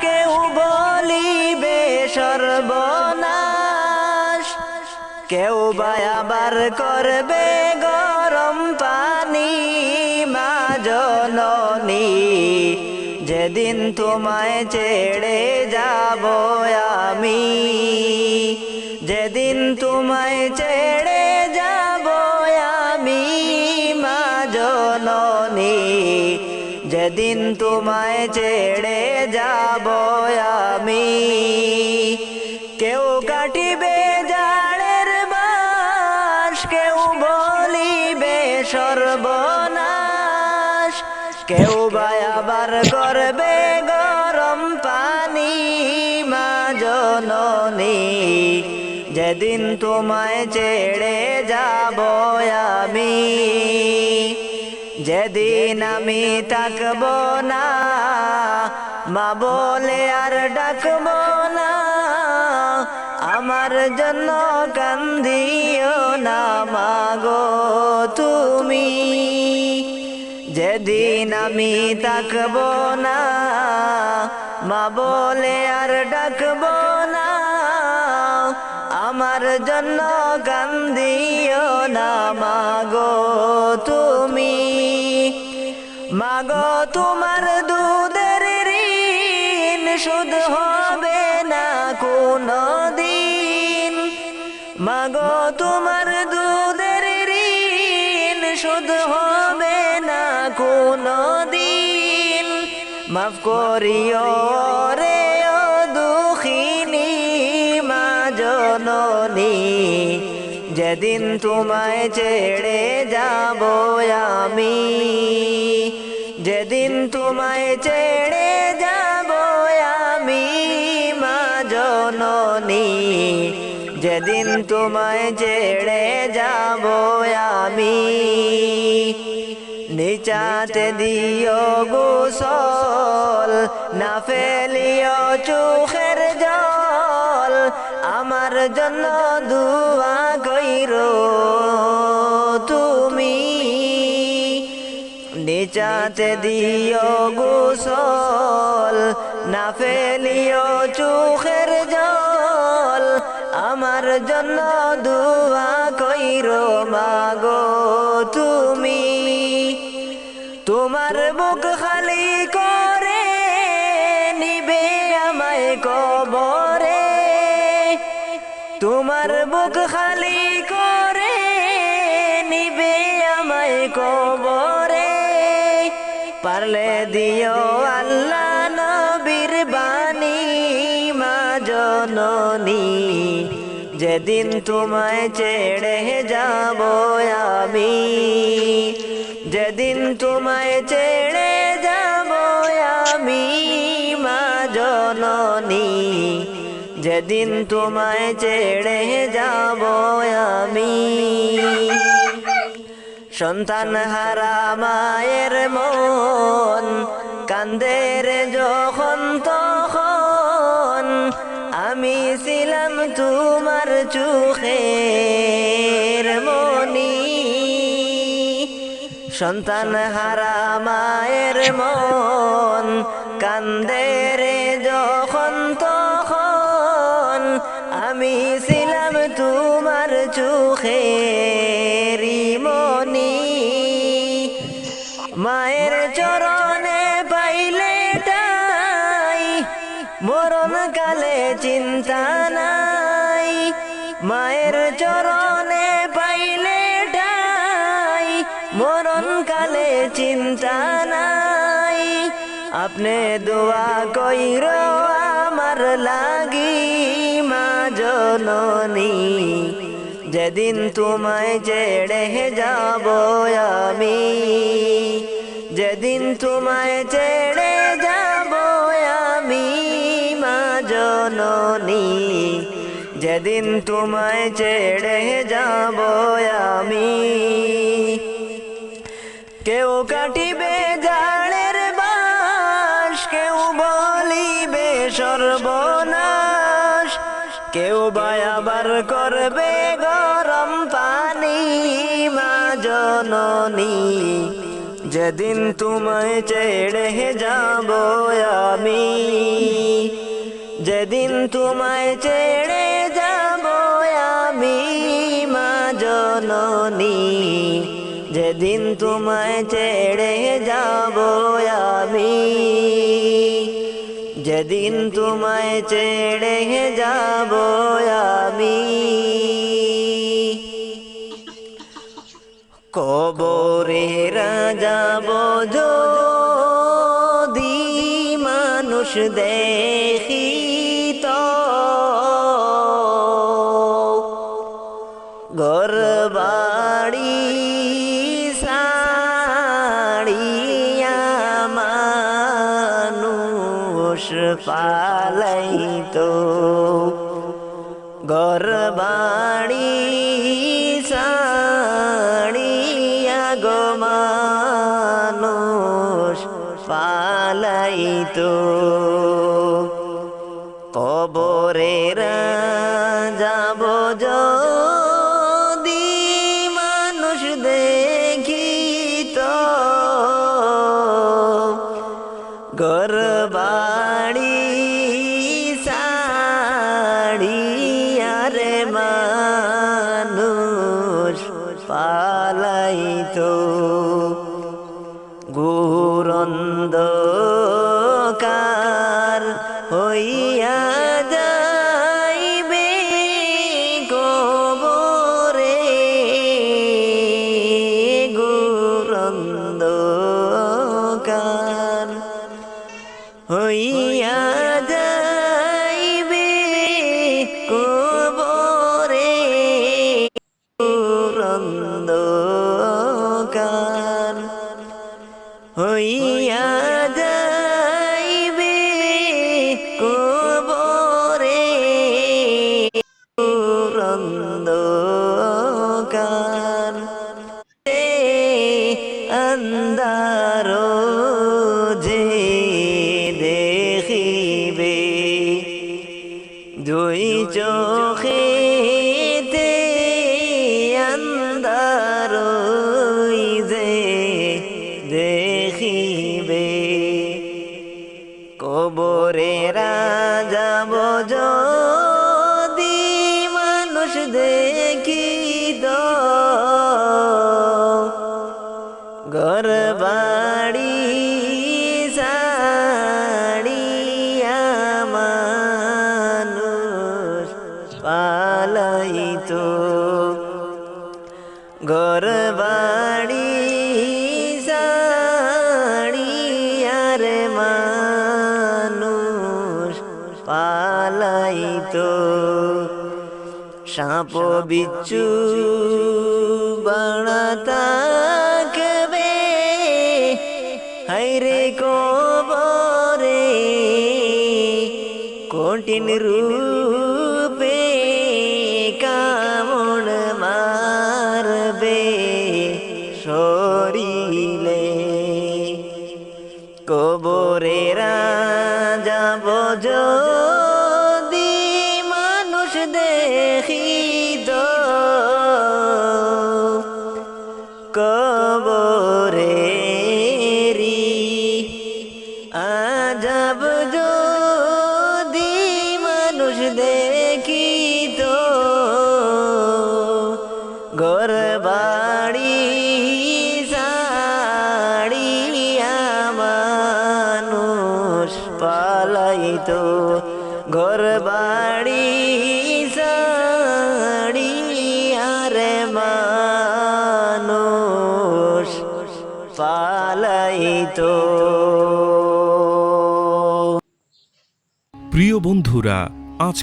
কেউ বলিবে সর্বনাশ, কেউ বা আবার করবে গরম পানি। মা জননী যেদিন তোমায় ছেড়ে যাব আমি, যেদিন তোমায় ছেড়ে যাব আমি মা জননী, যেদিন তোমায় ছেড়ে যাব আমি। কেউ কাটিবে জালের বাঁশ, কেউ বলিবে সর্বনাশ, কেউ বা আবার করবে গরম পানি। মা জননী যেদিন তোমায় ছেড়ে যাব আমি, যেদিন আমি থাকব না মা বলে আর ডাকব না, আমার জন্য কান্দিও না মাগো তুমি। যেদিন আমি থাকব না মা বলে আর ডাকব না, আমার জন্য কান্দিও না মাগো তুমি। মাগো তোমার দুধের ঋণ শোধ হবে না কোনো দিন, মাগো তোমার দুধের ঋণ শোধ হবে না কোনো দিন। মাফ করিও রে ও দুঃখিনী মা জননী, যেদিন তোমায় ছেড়ে যাব আমি, যেদিন তোমায় ছেড়ে যাব আমি মা জননী, যেদিন তোমায় ছেড়ে যাব আমি। নিচাতে দিও গোসল না ফেলিও চোখের জল, আমার জন্য দুয়া কইরো তুমি। নিচাতে দিও গোসল না ফেলিও চোখের জল, আমার জন্য দুয়া কইরো মাগো তুমি। তোমার বুক খালি করে নিবে আমায় কবরে, তোমার বুক খালি করে নিবে আমায় কবরে। পারলে দিও আল্লাহ নবীর বাণী মা জননী, যেদিন তোমায় ছেড়ে যাব আমি, যেদিন তোমায় ছেড়ে যাব আমি মা জননী, যেদিন তোমায় ছেড়ে যাব আমি। সন্তান হারা মায়ের মন কান্দে রে যখন তখন, আমি ছিলাম তোমার চোখের মনি। সন্তান হারা মায়ের মন কান্দে রে যখন তখন, আমি ছিলাম তোমার চোখের মনি। মায়ের চরণে পাইলে ঠাই মরণ কালে চিন্তা নাই, মায়ের চরণে পাইলে ঠাই মরণ কালে চিন্তা নাই। আপনি দোয়া কইরো আমার লাগি মা জননী, যেদিন তোমায় ছেড়ে যাব আমি, যেদিন তোমায় ছেড়ে যাব আমি মা জননী, যেদিন তোমায় ছেড়ে যাব আমি। কেউ কাটিবে জালের বাঁশ, কেউ বলিবে সর্বনাশ, কেউ বা আবার করবে গরম পানি মা জননী, যেদিন তোমায় ছেড়ে যাব আমি। যেদিন তোমায় ছেড়ে যাব আমি মা জননী, যেদিন তোমায় ছেড়ে যাব আমি, যেদিন তোমায় ছেড়ে যাব আমি, কবরে যাব যদি মানুষ দেখিত, ঘর বাড়ি ছাড়িয়া মানুষ পালাইতো, ঘর বাড়ি ছাড়িয়া গো মানুষ পালাইতো, কবরে যাব যদি মানুষ দেখিত, ঘর বাড়ি ছাড়িয়া রে মানুষ পালাইতো, ঘোর অন্ধকার হইয়া যাইবে কবরে, ঘোর অন্ধকার হইয়া যাইবে কবরে, ঘোর অন্ধকার হইয়া যাইবে কবরে, ঘোর অন্ধকার আন্ধার যে দেখিবে, দুই চোখেতে আন্ধার যে দেখিবে, কবরে যাব যদি মানুষ দেখিত, ঘর বাড়ি ছাড়িয়া মানুষ পালাইতো, ঘর বাড়ি ছাড়িয়া রে মানুষ পালাইতো, সাপ বিচ্ছু বাড়া থাকবে হায়রে কবরে, কঠিন রূপে কামড় মারবে শরীরে, কবরে যাব যদি মানুষ দেখিত, কবরেরি আজাব যদি মানুষ দেখিত, ঘর বাড়ি ছাড়িয়া মানুষ পালাইতো, ঘর বাড়ি ছাড়িয়া রে মানুষ পালাইতো। প্রিয় বন্ধুরা, আজ